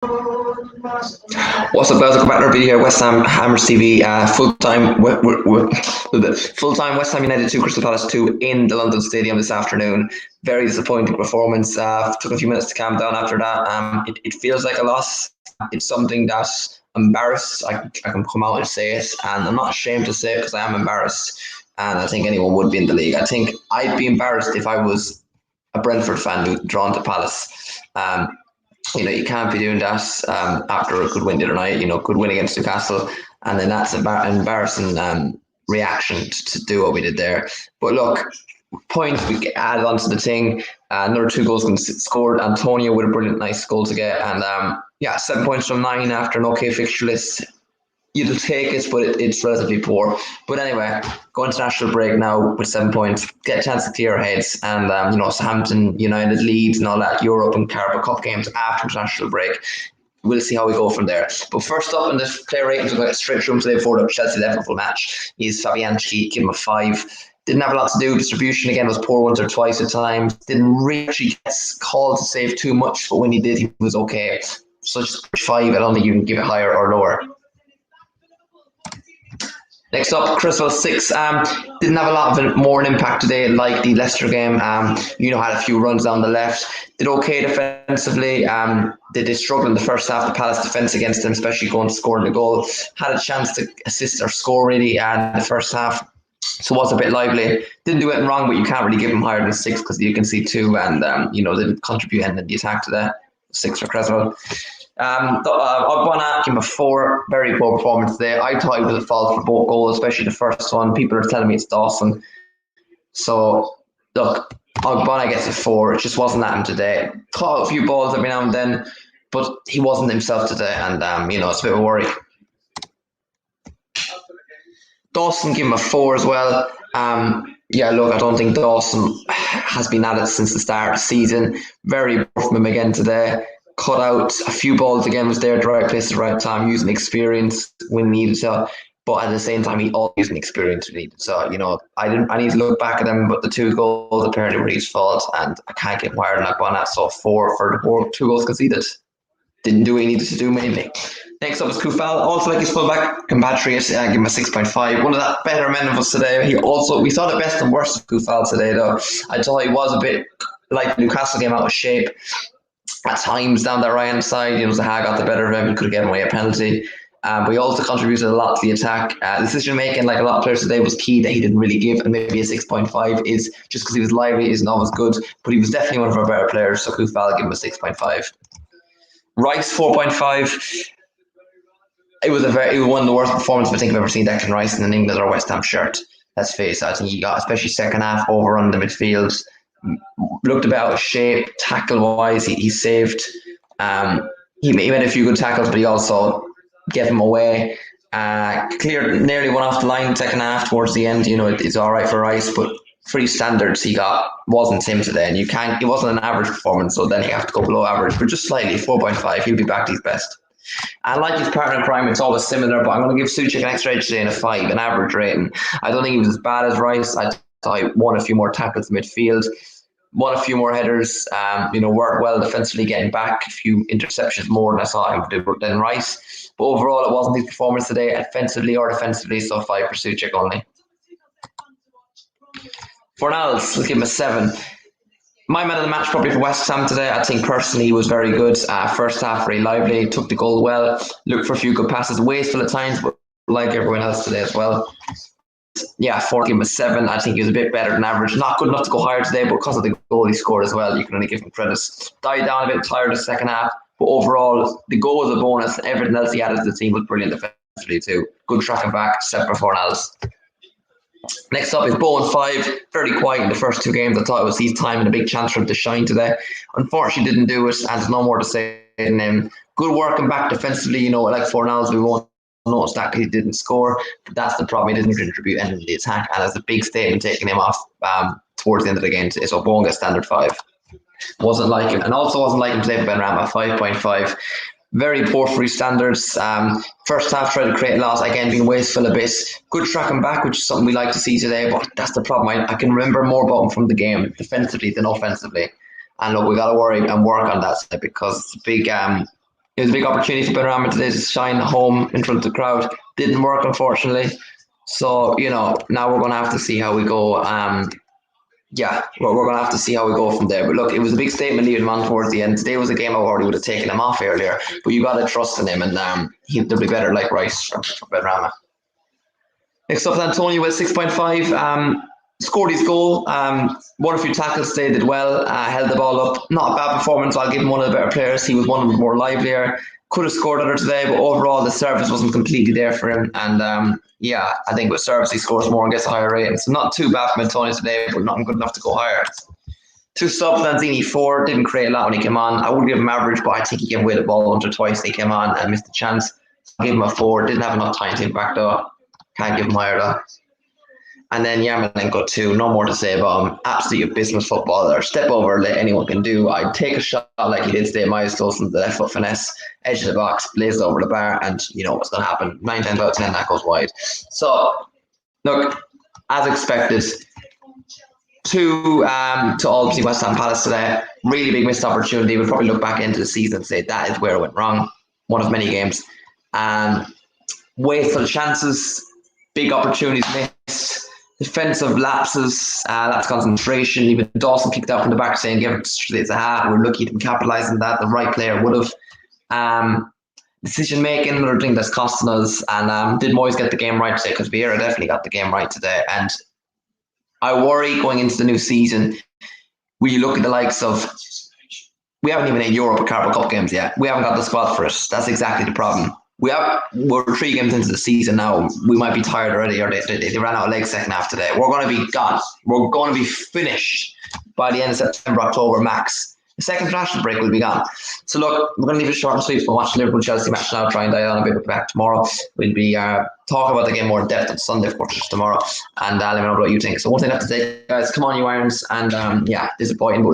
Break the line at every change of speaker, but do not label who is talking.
What's up, guys? Welcome back to our video here. West Ham Hammers TV. Full-time West Ham United 2, Crystal Palace 2 in the London Stadium this afternoon. Very disappointing performance. Took a few minutes to calm down after that. It feels like a loss. It's something that I'm embarrassed. I can come out and say it, and I'm not ashamed to say it because I am embarrassed. And I think anyone would be in the league. I think I'd be embarrassed if I was a Brentford fan who drawn to Palace. You can't be doing that after a good win the other night. Good win against Newcastle, and then that's an embarrassing reaction to do what we did there. But look, points we get added onto the thing. Another 2 goals scored. Antonio with a brilliant, nice goal to get, and 7 points from 9 after an okay fixture list. You'll take it, but it's relatively poor. But anyway, go international break now with 7 points, get a chance to clear our heads, and Southampton, United, Leeds, and all that Europe and Carabao Cup games after international break. We'll see how we go from there. But first up in the player ratings, we've got a straight through today for the Chelsea-Liverpool match. He's Fabianski, give him a 5. Didn't have a lot to do. Distribution again was poor once or twice at times. Didn't really get called to save too much, but when he did, he was okay. So just 5. I don't think you can give it higher or lower. Next up, Crystal 6. Didn't have a lot of more impact today, like the Leicester game. Had a few runs down the left. Did okay defensively. They did struggle in the first half. The Palace defence against them, especially going to scoring the goal. Had a chance to assist or score really in the first half. So was a bit lively. Didn't do anything wrong, but you can't really give them higher than 6 because you can see 2, and they didn't contribute in the attack to that. 6 for Cresswell. Ogbonna, give him a 4. Very poor performance there. I thought he was at fault for both goals, especially the first one. People are telling me it's Dawson. So, look, Ogbonna gets a 4. It just wasn't at him today. Caught a few balls every now and then, but he wasn't himself today, and it's a bit of a worry. Dawson, give him a 4 as well. I don't think Dawson has been at it since the start of the season. Very poor from him again today. Cut out a few balls again, was there at the right place at the right time, using experience when needed to, but at the same time he also using experience when needed. So, I need to look back at them, but the 2 goals apparently were his fault, and I can't get higher than that. So 4 for the 2 goals conceded. Didn't do what he needed to do mainly. Next up is Kufal, also like his fullback, compatriot, give him a 6.5. One of the better men of us today. We saw the best and worst of Kufal today though. I thought he was a bit like the Newcastle game, out of shape. At times down that right hand side, Zaha got the better of him. He could have given away a penalty. But he also contributed a lot to the attack. Decision making, like a lot of players today, was key that he didn't really give, and maybe a 6.5 is just because he was lively isn't always good. But he was definitely one of our better players, so Kufal give him a 6.5. Rice 4.5. It was one of the worst performances I think I've ever seen Declan Rice in an England or West Ham shirt. Let's face it, I think he got, especially second half, overrun the midfield. Looked about shape, tackle wise, he saved. He made a few good tackles, but he also gave him away. Cleared nearly one off the line second half towards the end. It's all right for Rice, but for his standards, wasn't him today, and it wasn't an average performance. So then he have to go below average, but just slightly. 4.5. He'll be back to his best. And like his partner in crime, it's always similar, but I'm going to give Suchek an extra edge today in a 5, an average rating. I don't think he was as bad as Rice. I thought he won a few more tackles in midfield, won a few more headers, worked well defensively, getting back a few interceptions more than I saw him do than Rice. But overall, it wasn't his performance today, offensively or defensively, so 5 for Suchek only. Fornals, let's give him a 7. My man of the match probably for West Ham today. I think personally he was very good. First half very lively, took the goal well, looked for a few good passes, wasteful at times, but like everyone else today as well. 4, give him a 7. I think he was a bit better than average. Not good enough to go higher today, but because of the goal he scored as well, you can only give him credit. Died down a bit, tired of the second half, but overall the goal was a bonus. Everything else he added to the team was brilliant defensively too. Good tracking back, 7 for Fornals. Next up is Bowen 5. Very quiet in the first 2 games. I thought it was his time and a big chance for him to shine today. Unfortunately, didn't do it, and there's no more to say in him. Good working back defensively. Like Fornals, we won't notice that because he didn't score. But that's the problem. He didn't contribute anything to the attack, and there's a big statement taking him off towards the end of the game today. So Bowen gets standard 5. Wasn't like him, and also wasn't like him today for Benrahma, 5.5. Very poor for his standards. First half tried to create loss, again being wasteful a bit. Good tracking back, which is something we like to see today, but that's the problem. I can remember more about him from the game defensively than offensively. And look, we got to worry and work on that because it's a It was a big opportunity for Benrahma today to shine home in front of the crowd. Didn't work, unfortunately. So, now we're going to have to see how we go. Yeah, we're going to have to see how we go from there. But look, it was a big statement leading him on towards the end. Today was a game I already would have taken him off earlier, but you got to trust in him, and he'll be better like Rice from Benrahma. Next up, Antonio with 6.5. Scored his goal. Won a few tackles today, did well, held the ball up. Not a bad performance. I'll give him one of the better players. He was one of the more livelier. Could have scored other today, but overall the service wasn't completely there for him. And I think with service he scores more and gets a higher rating. So not too bad from Antonio today, but not good enough to go higher. Two subs, Lanzini 4, didn't create a lot when he came on. I would give him average, but I think he gave away the ball once or twice when he came on and missed the chance. I'll give him a 4. Didn't have enough time to impact though. Can't give him higher though. And then Yarmolenko 2, no more to say about him. Absolutely abysmal footballer. Step over, let anyone can do. I'd take a shot like he did today. Miles the left foot finesse, edge of the box, blazed over the bar, and you know what's going to happen. 9 times out of 10, that goes wide. So, look, as expected, to obviously West Ham Palace today. Really big missed opportunity. We'll probably look back into the season and say that is where it went wrong. One of many games. Wasteful chances, big opportunities missed. Defensive lapses, lapse concentration. Even Dawson kicked out from the back saying, give it straight to half. We're lucky to capitalise on that. The right player would have. Decision making, another thing that's costing us. And did Moyes get the game right today? Because Vieira definitely got the game right today. And I worry going into the new season, when you look at the likes of, we haven't even had Europe or Carabao Cup games yet. We haven't got the squad for it. That's exactly the problem. We're 3 games into the season now. We might be tired already, or they ran out of legs second half today. We're going to be gone. We're going to be finished by the end of September, October max. The second international break will be gone. So look, we're going to leave it short and sweet. We'll watch the Liverpool-Chelsea match now, try and dial on a bit back tomorrow. We'll be talking about the game more in depth on Sunday, of course, tomorrow. And let me know what you think. So one thing I have to say, guys, come on, you Irons. And disappointing, but